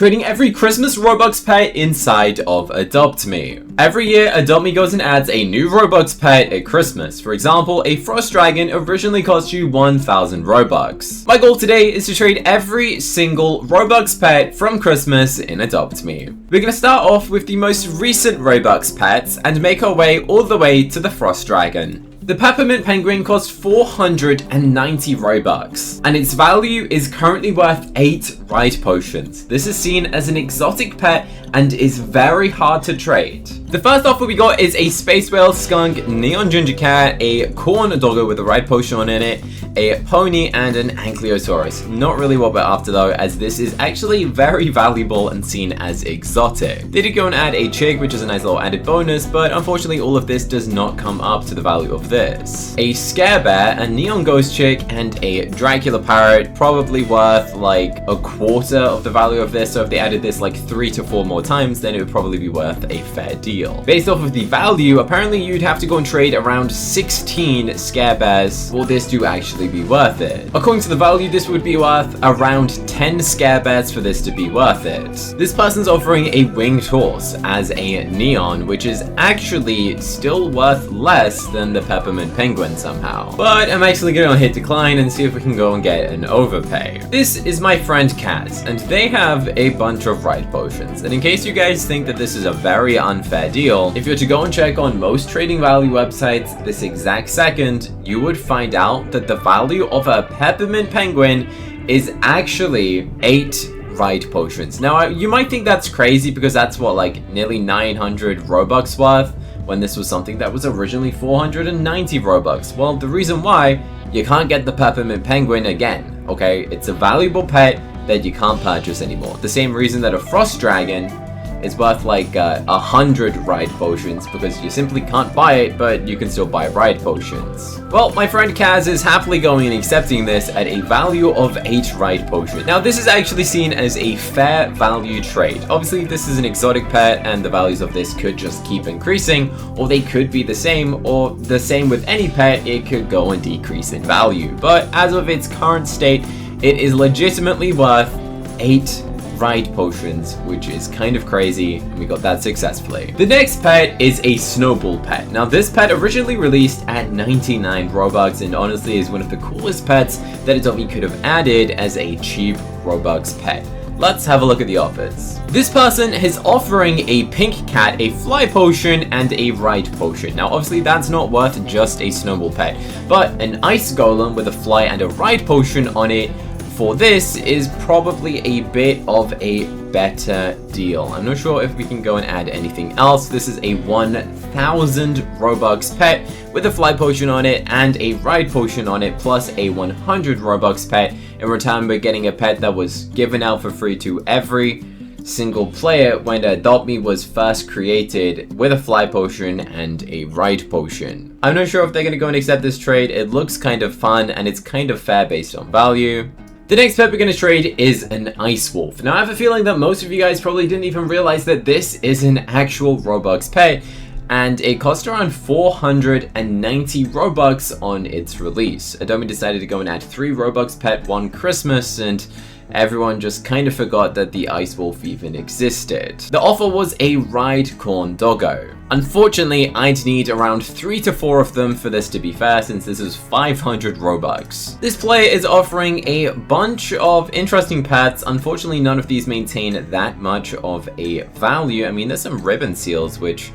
Trading every Christmas Robux pet inside of AdoptMe. Every year, AdoptMe goes and adds a new Robux pet at Christmas. For example, a Frost Dragon originally cost you 1,000 Robux. My goal today is to trade every single Robux pet from Christmas in AdoptMe. We're going to start off with the most recent Robux pets and make our way all the way to the Frost Dragon. The Peppermint Penguin costs 490 Robux, and its value is currently worth 8 Ride Potions. This is seen as an exotic pet and is very hard to trade. The first offer we got is a Space Whale, Skunk, Neon Ginger Cat, a Corn Doggo with a Ride Potion in it, a Pony, and an Ankylosaurus. Not really what we're after though, as this is actually very valuable and seen as exotic. They did go and add a Chick, which is a nice little added bonus, but unfortunately all of this does not come up to the value of this. A Scare Bear, a Neon Ghost Chick, and a Dracula Parrot, probably worth like a quarter of the value of this, so if they added this like 3 to 4 more times, then it would probably be worth a fair deal. Based off of the value, apparently you'd have to go and trade around 16 Scare Bears for this to actually be worth it. According to the value, this would be worth around 10 Scare Bears for this to be worth it. This person's offering a Winged Horse as a Neon, which is actually still worth less than the Peppermint Penguin somehow. But I'm actually going to hit decline and see if we can go and get an overpay. This is my friend Kaz, and they have a bunch of Ride Potions. And in case you guys think that this is a very unfair deal, if you're to go and check on most trading value websites this exact second, you would find out that the value of a Peppermint Penguin is actually 8 Ride Potions. Now, you might think that's crazy because that's what, like nearly 900 Robux worth, when this was something that was originally 490 Robux. Well, the reason why, you can't get the Peppermint Penguin again, okay? It's a valuable pet that you can't purchase anymore. The same reason that a Frost Dragon is worth like 100 Ride Potions, because you simply can't buy it, but you can still buy Ride Potions. Well, my friend Kaz is happily going and accepting this at a value of 8 Ride Potions. Now, this is actually seen as a fair value trade. Obviously, this is an exotic pet, and the values of this could just keep increasing, or they could be the same, or the same with any pet, it could go and decrease in value. But as of its current state, it is legitimately worth 8 Ride Potions, which is kind of crazy, and we got that successfully. The next pet is a Snowball pet. Now, this pet originally released at 99 Robux, and honestly is one of the coolest pets that AdoptMe could have added as a cheap Robux pet. Let's have a look at the offers. This person is offering a Pink Cat, a Fly Potion, and a Ride Potion. Now, obviously, that's not worth just a Snowball pet, but an Ice Golem with a Fly and a Ride Potion on it for this is probably a bit of a better deal. I'm not sure if we can go and add anything else. This is a 1,000 Robux pet with a Fly Potion on it and a Ride Potion on it, plus a 100 Robux pet. In return, we're getting a pet that was given out for free to every single player when AdoptMe was first created, with a Fly Potion and a Ride Potion. I'm not sure if they're going to go and accept this trade. It looks kind of fun and it's kind of fair based on value. The next pet we're going to trade is an Ice Wolf. Now, I have a feeling that most of you guys probably didn't even realize that this is an actual Robux pet, and it cost around 490 Robux on its release. AdoptMe decided to go and add 3 Robux pet one Christmas, and everyone just kind of forgot that the Ice Wolf even existed. The offer was a Ride Corn Doggo. Unfortunately, I'd need around 3 to 4 of them for this to be fair, since this is 500 Robux. This player is offering a bunch of interesting pets. Unfortunately, none of these maintain that much of a value. I mean, there's some ribbon seals, which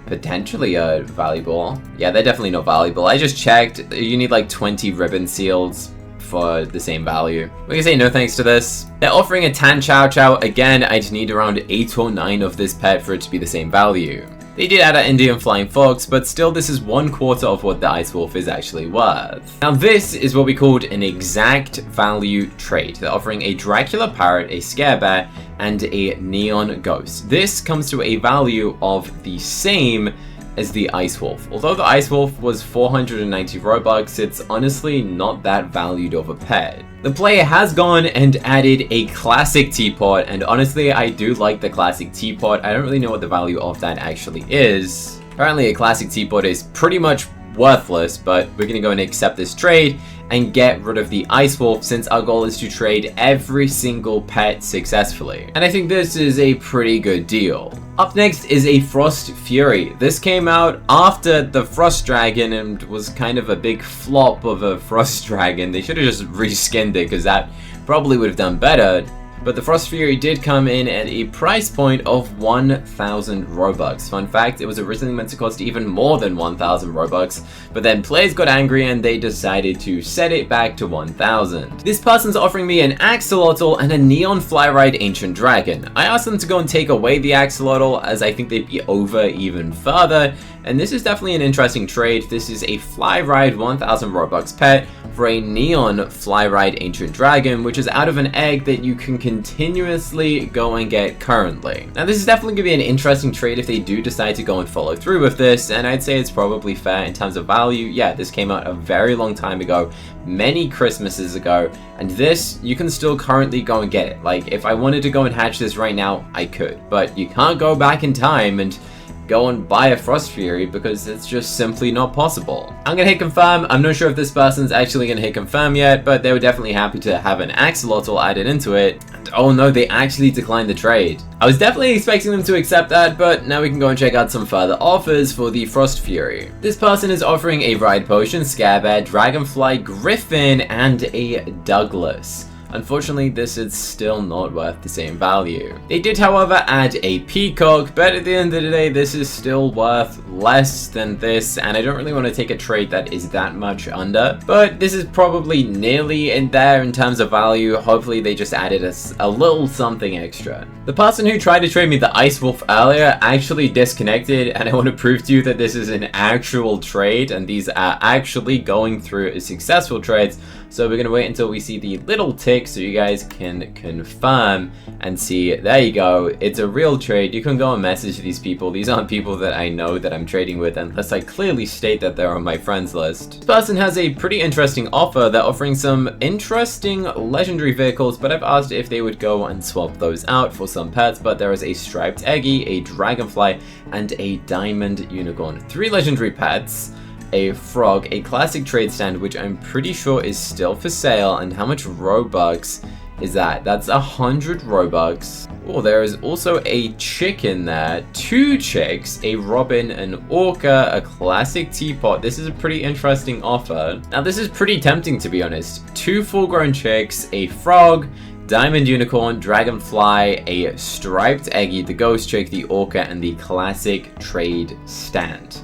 potentially are valuable. Yeah, they're definitely not valuable. I just checked. You need like 20 ribbon seals for the same value. We can say no thanks to this. They're offering a Tan Chow Chow. Again, I'd need around 8 or 9 of this pet for it to be the same value. They did add an Indian Flying Fox, but still this is 1/4 of what the Ice Wolf is actually worth. Now, this is what we called an exact value trade. They're offering a Dracula Parrot, a Scare Bear, and a Neon Ghost. This comes to a value of the same as the Ice Wolf. Although the Ice Wolf was 490 Robux, it's honestly not that valued of a pet. The player has gone and added a classic teapot, and honestly, I do like the classic teapot. I don't really know what the value of that actually is. Apparently, a classic teapot is pretty much worthless, but we're gonna go and accept this trade and get rid of the Ice Wolf, since our goal is to trade every single pet successfully. And I think this is a pretty good deal. Up next is a Frost Fury. This came out after the Frost Dragon and was kind of a big flop of a Frost Dragon. They should have just reskinned it, because that probably would have done better. But the Frost Fury did come in at a price point of 1,000 Robux. Fun fact, it was originally meant to cost even more than 1,000 Robux, but then players got angry and they decided to set it back to 1,000. This person's offering me an Axolotl and a Neon Flyride Ancient Dragon. I asked them to go and take away the Axolotl, as I think they'd be over even further, and this is definitely an interesting trade. This is a Flyride 1,000 Robux pet for a Neon Flyride Ancient Dragon, which is out of an egg that you can continuously go and get currently. Now this is definitely going to be an interesting trade if they do decide to go and follow through with this, and I'd say it's probably fair in terms of value. Yeah, this came out a very long time ago, many Christmases ago, and this, you can still currently go and get it. Like, if I wanted to go and hatch this right now, I could, but you can't go back in time and go and buy a Frost Fury because it's just simply not possible. I'm gonna hit confirm. I'm not sure if this person's actually gonna hit confirm yet, but they were definitely happy to have an Axolotl added into it. And oh no, they actually declined the trade. I was definitely expecting them to accept that, but now we can go and check out some further offers for the Frost Fury. This person is offering a Ride Potion, Scarebear, Dragonfly, Griffin, and a Douglas. Unfortunately, this is still not worth the same value. They did, however, add a Peacock, but at the end of the day, this is still worth less than this, and I don't really want to take a trade that is that much under, but this is probably nearly in there in terms of value. Hopefully, they just added a little something extra. The person who tried to trade me the Ice Wolf earlier actually disconnected, and I want to prove to you that this is an actual trade, and these are actually going through as successful trades. So we're going to wait until we see the little tick so you guys can confirm and see. There you go. It's a real trade. You can go and message these people. These aren't people that I know that I'm trading with unless I clearly state that they're on my friends list. This person has a pretty interesting offer. They're offering some interesting legendary vehicles, but I've asked if they would go and swap those out for some pets. But there is a striped Eggy, a Dragonfly, and a Diamond Unicorn. 3 legendary pets. A frog, a classic trade stand, which I'm pretty sure is still for sale. And how much Robux is that? That's 100 Robux. Oh, there is also a chick in there, 2 chicks, a robin, an orca, a classic teapot. This is a pretty interesting offer. Now this is pretty tempting, to be honest. 2 full-grown chicks, a frog, Diamond Unicorn, Dragonfly, a striped Eggy, the ghost chick, the orca, and the classic trade stand.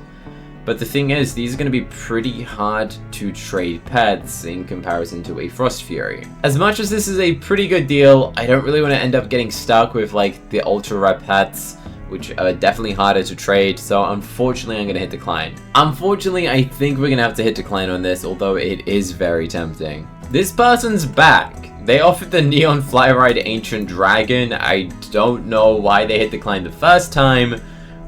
But the thing is, these are going to be pretty hard to trade pets in comparison to a Frost Fury. As much as this is a pretty good deal, I don't really want to end up getting stuck with like the ultra rare pets, which are definitely harder to trade. So unfortunately, I'm going to hit decline. Unfortunately, I think we're going to have to hit decline on this, although it is very tempting. This person's back. They offered the Neon Flyride Ancient Dragon. I don't know why they hit decline the first time.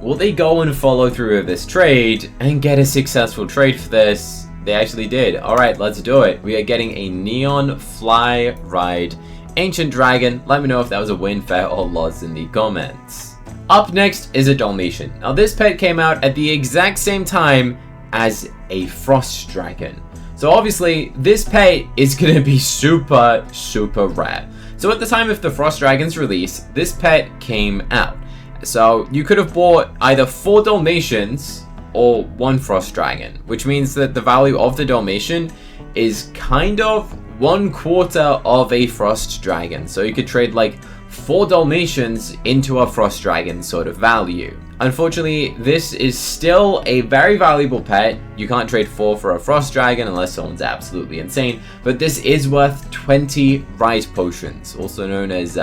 Will they go and follow through with this trade and get a successful trade for this? They actually did. Alright, let's do it. We are getting a Neon Flyride Ancient Dragon. Let me know if that was a win, fair, or loss in the comments. Up next is a Dalmatian. Now this pet came out at the exact same time as a Frost Dragon. So obviously, this pet is going to be super, super rare. So at the time of the Frost Dragon's release, this pet came out. So you could have bought either 4 Dalmatians or 1 Frost Dragon, which means that the value of the Dalmatian is kind of 1/4 of a Frost Dragon. So you could trade like 4 Dalmatians into a Frost Dragon sort of value. Unfortunately, this is still a very valuable pet. You can't trade 4 for a Frost Dragon unless someone's absolutely insane, but this is worth 20 Ride Potions, also known as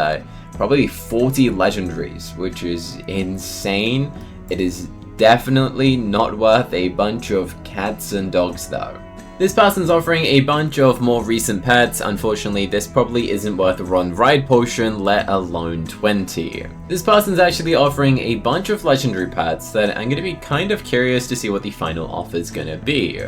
probably 40 legendaries, which is insane. It is definitely not worth a bunch of cats and dogs though. This person's offering a bunch of more recent pets. Unfortunately, this probably isn't worth a ride potion, let alone 20. This person's actually offering a bunch of legendary pets that I'm going to be kind of curious to see what the final offer is going to be.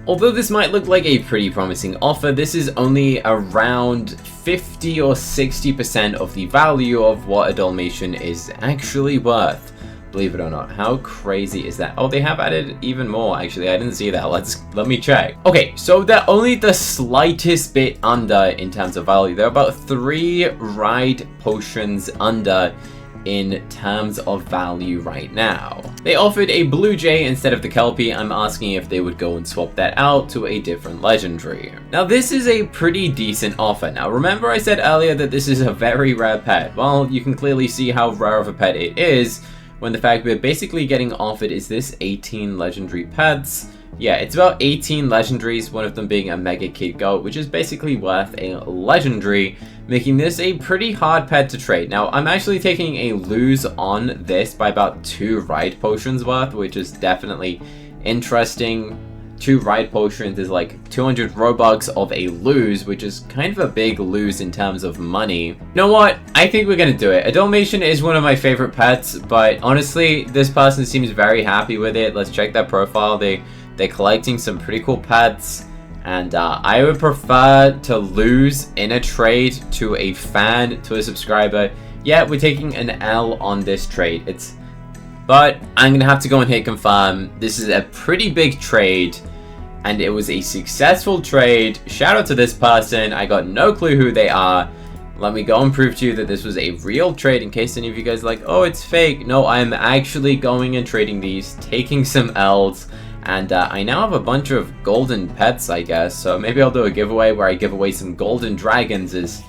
Although this might look like a pretty promising offer, this is only around 50 or 60% of the value of what a Dalmatian is actually worth. Believe it or not. How crazy is that? Oh, they have added even more. Actually, I didn't see that. Let me check. Okay, so they're only the slightest bit under in terms of value. They're about 3 ride potions under in terms of value right now. They offered a Blue Jay instead of the Kelpie. I'm asking if they would go and swap that out to a different legendary. Now this is a pretty decent offer. Now remember I said earlier that this is a very rare pet. Well, you can clearly see how rare of a pet it is when the fact we're basically getting offered is this 18 legendary pets. Yeah, it's about 18 legendaries, one of them being a Mega Kid Goat, which is basically worth a legendary, making this a pretty hard pet to trade. Now, I'm actually taking a lose on this by about 2 ride potions worth, which is definitely interesting. 2 ride potions is like 200 Robux of a lose, which is kind of a big lose in terms of money. You know what? I think we're gonna do it. A Dalmatian is one of my favorite pets, but honestly, this person seems very happy with it. Let's check their profile. They're collecting some pretty cool pets, and I would prefer to lose in a trade to a fan, to a subscriber. Yeah, we're taking an L on this trade. But I'm gonna have to go and hit confirm. This is a pretty big trade, and it was a successful trade. Shout out to this person. I got no clue who they are. Let me go and prove to you that this was a real trade in case any of you guys are like, oh, it's fake. No, I'm actually going and trading these, taking some L's. And I now have a bunch of golden pets, I guess, so maybe I'll do a giveaway where I give away some golden dragons.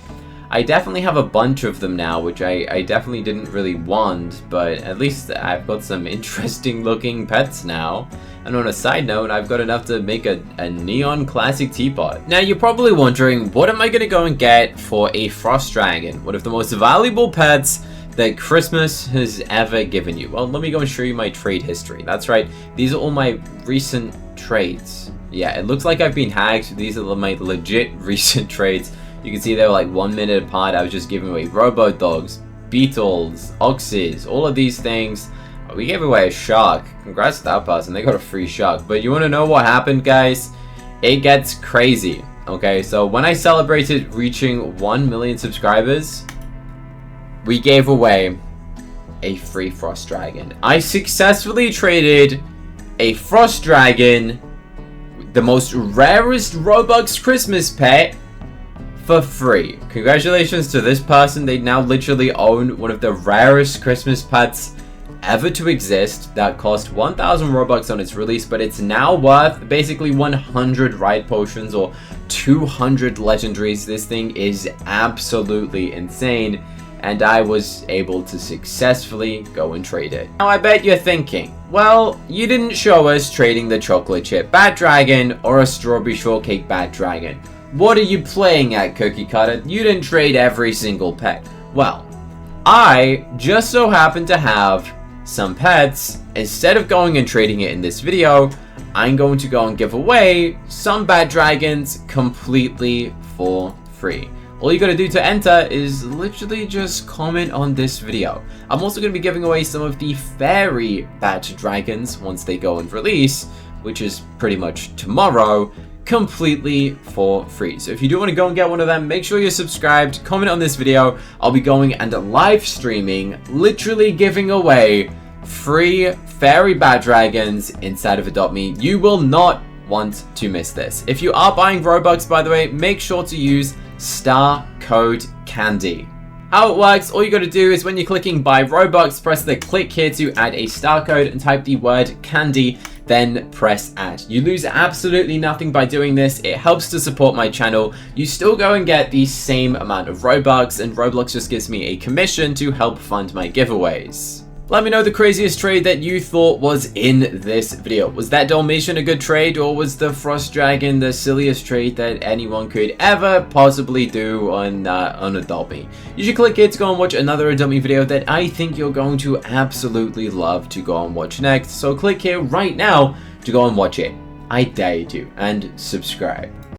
I definitely have a bunch of them now, which I definitely didn't really want, but at least I've got some interesting looking pets now. And on a side note, I've got enough to make a neon classic teapot. Now you're probably wondering, what am I going to go and get for a frost dragon? One of the most valuable pets that Christmas has ever given you. Well, let me go and show you my trade history. That's right, these are all my recent trades. Yeah, it looks like I've been hacked. These are my legit recent trades. You can see they were like 1 minute apart. I was just giving away robo dogs, beetles, oxes, all of these things. We gave away a shark. Congrats to that person, they got a free shark. But you want to know what happened, guys? It gets crazy. Okay, so when I celebrated reaching 1 million subscribers, we gave away a free frost dragon. I successfully traded a frost dragon, the most rarest Roblox Christmas pet, for free. Congratulations to this person. They now literally own one of the rarest Christmas pets ever to exist that cost 1,000 Robux on its release, but it's now worth basically 100 ride potions or 200 legendaries. This thing is absolutely insane, and I was able to successfully go and trade it. Now I bet you're thinking, well, you didn't show us trading the chocolate chip bat dragon or a strawberry shortcake bat dragon. What are you playing at, Cookie Cutter? You didn't trade every single pet. Well, I just so happen to have some pets. Instead of going and trading it in this video, I'm going to go and give away some bat dragons completely for free. All you gotta do to enter is literally just comment on this video. I'm also gonna be giving away some of the fairy bat dragons once they go and release, which is pretty much tomorrow, completely for free. So if you do want to go and get one of them, make sure you're subscribed, comment on this video. I'll be going and live streaming, literally giving away free fairy bat dragons inside of Adopt.me. You will not want to miss this. If you are buying Robux, by the way, make sure to use star code CANDY. How it works, all you gotta do is when you're clicking buy Robux, press the click here to add a star code and type the word CANDY, then press add. You lose absolutely nothing by doing this. It helps to support my channel. You still go and get the same amount of Robux, and Roblox just gives me a commission to help fund my giveaways. Let me know the craziest trade that you thought was in this video. Was that Dalmatian a good trade, or was the Frost Dragon the silliest trade that anyone could ever possibly do on Adopt.me? You should click here to go and watch another Adopt.me video that I think you're going to absolutely love to go and watch next. So click here right now to go and watch it. I dare you to, and subscribe.